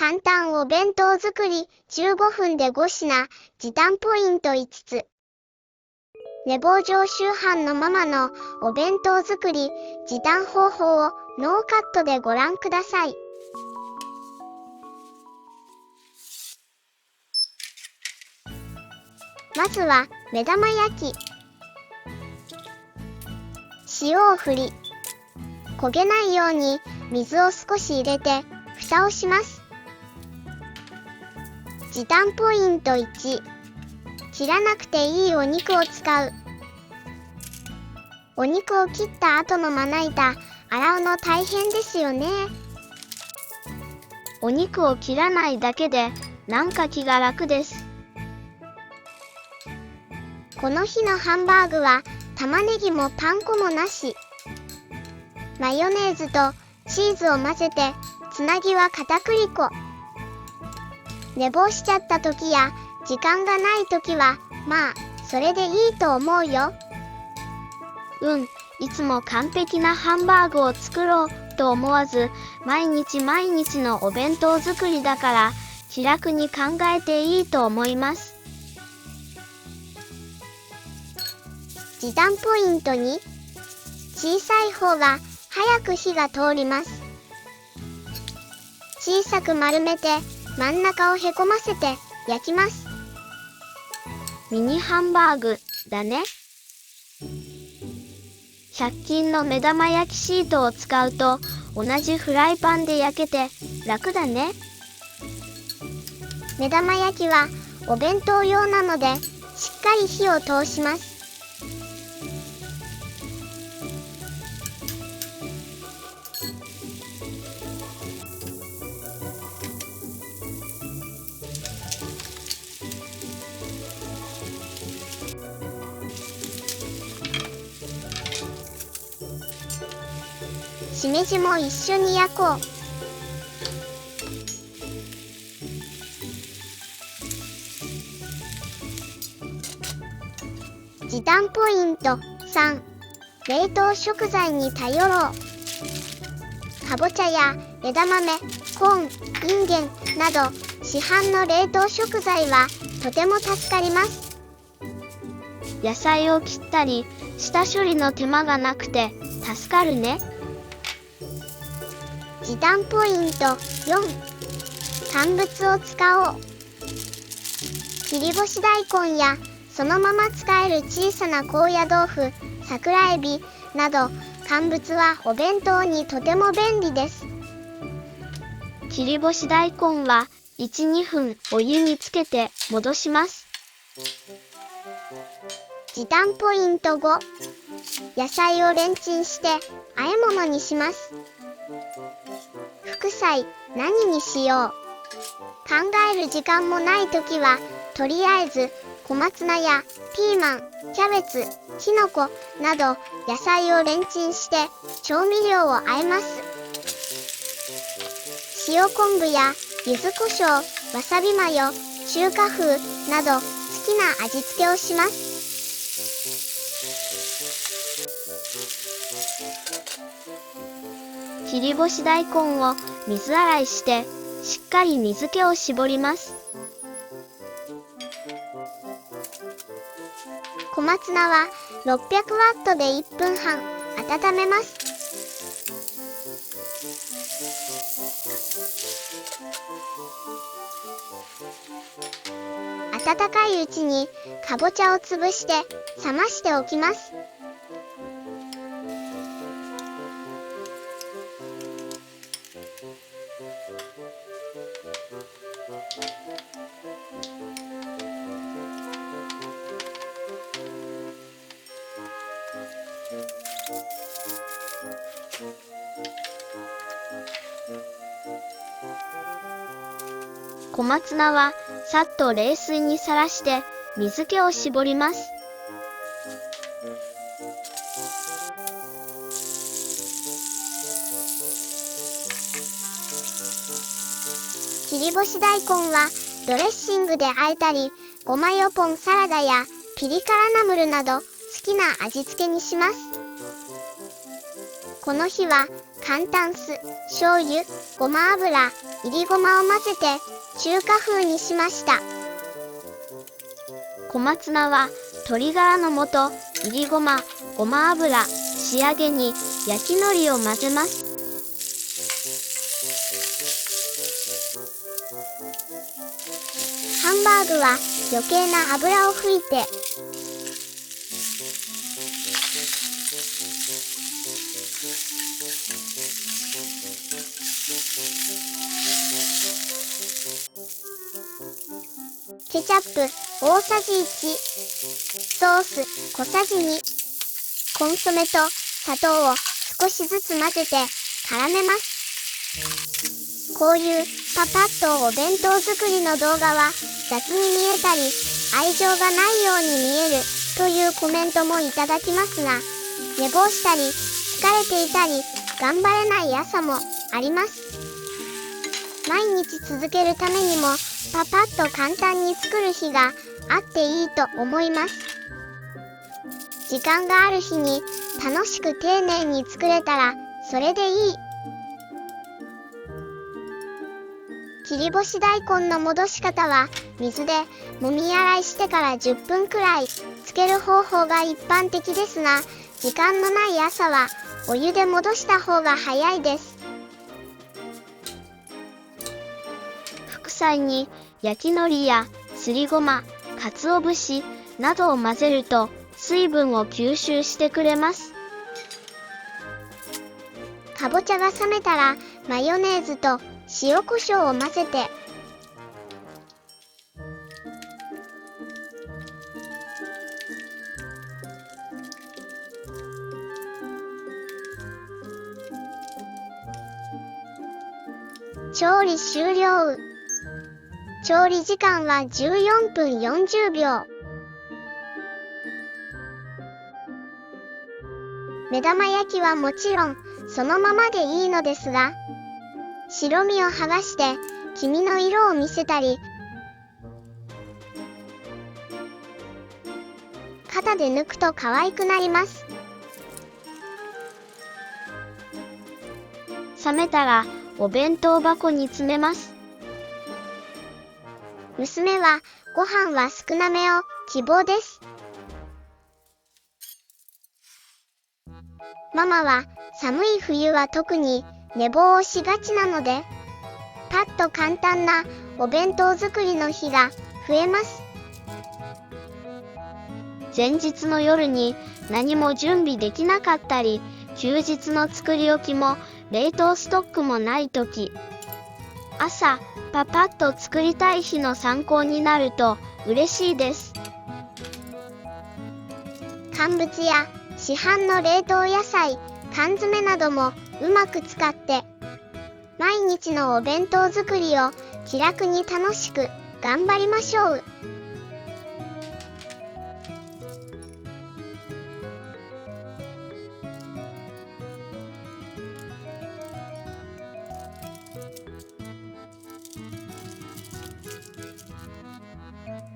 簡単お弁当作り15分で5品、時短ポイント5つ。寝坊常習犯のママのお弁当作り、時短方法をノーカットでご覧ください。まずは目玉焼き。塩を振り、焦げないように水を少し入れて蓋をします。時短ポイント1、切らなくていいお肉を使う。お肉を切った後のまな板、洗うの大変ですよね。お肉を切らないだけでなんか気が楽です。この日のハンバーグは玉ねぎもパン粉もなし。マヨネーズとチーズを混ぜて、つなぎは片栗粉。寝坊しちゃった時や時間がない時は、まあそれでいいと思うよ。いつも完璧なハンバーグを作ろうと思わず、毎日毎日のお弁当作りだから気楽に考えていいと思います。時短ポイント2、小さい方が早く火が通ります。小さく丸めて真ん中をへこませて焼きます。ミニハンバーグだね。100均の目玉焼きシートを使うと同じフライパンで焼けて楽だね。目玉焼きはお弁当用なのでしっかり火を通します。しめじも一緒に焼こう。時短ポイント3、冷凍食材に頼ろう。かぼちゃや枝豆、コーン、インゲンなど市販の冷凍食材はとても助かります。野菜を切ったり下処理の手間がなくて助かるね。時短ポイント4、乾物を使おう。切り干し大根やそのまま使える小さな高野豆腐、桜エビなど乾物はお弁当にとても便利です。切り干し大根は 1,2 分お湯につけて戻します。時短ポイント5、野菜をレンチンして和え物にします。副菜何にしよう。考える時間もないときは、とりあえず小松菜やピーマン、キャベツ、きのこなど野菜をレンチンして調味料を和えます。塩昆布や柚子胡椒、わさびマヨ、中華風など好きな味付けをします。切り干し大根を水洗いしてしっかり水気を絞ります。小松菜は600ワットで1分半温めます。温かいうちにかぼちゃを潰して冷ましておきます。小松菜はさっと冷水にさらして水気を絞ります。切り干し大根はドレッシングで和えたり、ごまよポンサラダやピリ辛ナムルなど好きな味付けにします。この日は簡単酢、醤油、ごま油、いりごまを混ぜて中華風にしました。小松菜は鶏ガラの素、いりごま、ごま油、仕上げに焼き海苔を混ぜます。ハンバーグは余計な油を拭いてケチャップ大さじ1、ソース小さじ2、コンソメと砂糖を少しずつ混ぜて絡めます。こういうパパッとお弁当作りの動画は雑に見えたり愛情がないように見えるというコメントもいただきますが、寝坊したり疲れていたり頑張れない朝もあります。毎日続けるためにもパパッと簡単に作る日があっていいと思います。時間がある日に楽しく丁寧に作れたらそれでいい。切り干し大根の戻し方は水でもみ洗いしてから10分くらいつける方法が一般的ですが、時間のない朝はお湯で戻した方が早いです。副菜に焼き海苔やすりごま、鰹節などを混ぜると水分を吸収してくれます。かぼちゃが冷めたらマヨネーズと塩コショウを混ぜて調理終了。調理時間は14分40秒。目玉焼きはもちろんそのままでいいのですが、白身を剥がして黄身の色を見せたり、肩で抜くと可愛くなります。冷めたらお弁当箱に詰めます。娘はご飯は少なめを希望です。ママは寒い冬は特に寝坊をしがちなので、パッと簡単なお弁当作りの日が増えます。前日の夜に何も準備できなかったり、休日の作り置きも冷凍ストックもないとき、朝パパッと作りたい日の参考になると嬉しいです。乾物や市販の冷凍野菜、缶詰などもうまく使って毎日のお弁当作りを気楽に楽しく頑張りましょう。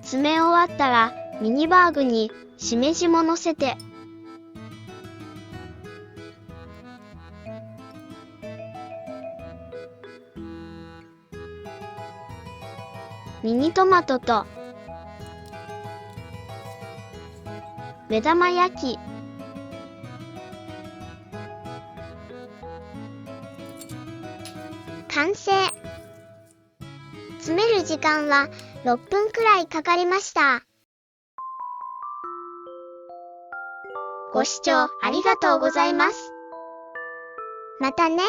詰め終わったらミニバーグにしめじも乗せて、ミニトマトと目玉焼き、完成。詰める時間は6分くらいかかりました。ご視聴ありがとうございます。またね。